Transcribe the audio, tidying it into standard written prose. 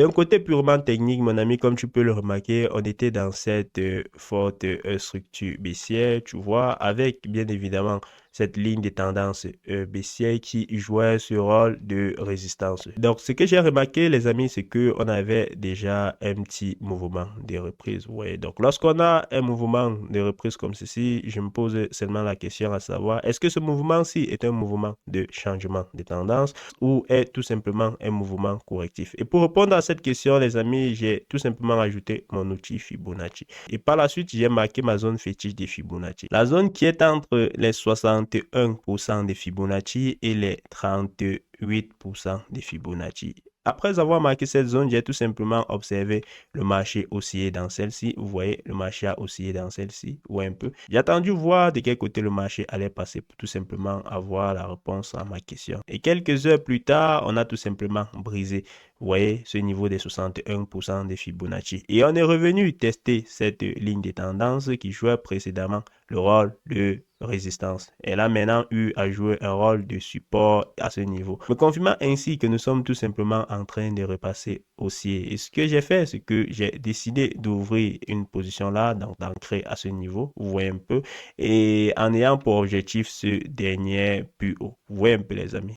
D'un côté purement technique, mon ami, comme tu peux le remarquer, on était dans cette forte structure baissière, tu vois, avec bien évidemment cette ligne de tendance baissière qui jouait ce rôle de résistance. Donc, ce que j'ai remarqué, les amis, c'est que on avait déjà un petit mouvement de reprise. Ouais. Donc, lorsqu'on a un mouvement de reprise comme ceci, je me pose seulement la question à savoir, est-ce que ce mouvement-ci est un mouvement de changement de tendance ou est tout simplement un mouvement correctif? Et pour répondre à cette question, les amis, j'ai tout simplement ajouté mon outil Fibonacci. Et par la suite, j'ai marqué ma zone fétiche des Fibonacci. La zone qui est entre les 61% des Fibonacci et les 38% des Fibonacci. Après avoir marqué cette zone, j'ai tout simplement observé le marché osciller dans celle-ci. Vous voyez, le marché a oscillé dans celle-ci, ou un peu. J'ai attendu voir de quel côté le marché allait passer pour tout simplement avoir la réponse à ma question. Et quelques heures plus tard, on a tout simplement brisé, vous voyez, ce niveau des 61% des Fibonacci. Et on est revenu tester cette ligne de tendance qui jouait précédemment le rôle de résistance. Elle a maintenant eu à jouer un rôle de support à ce niveau, me confirmant ainsi que nous sommes tout simplement en train de repasser haussier. Et ce que j'ai fait, c'est que j'ai décidé d'ouvrir une position là, donc d'ancrer à ce niveau, vous voyez un peu, et en ayant pour objectif ce dernier plus haut. Vous voyez un peu les amis.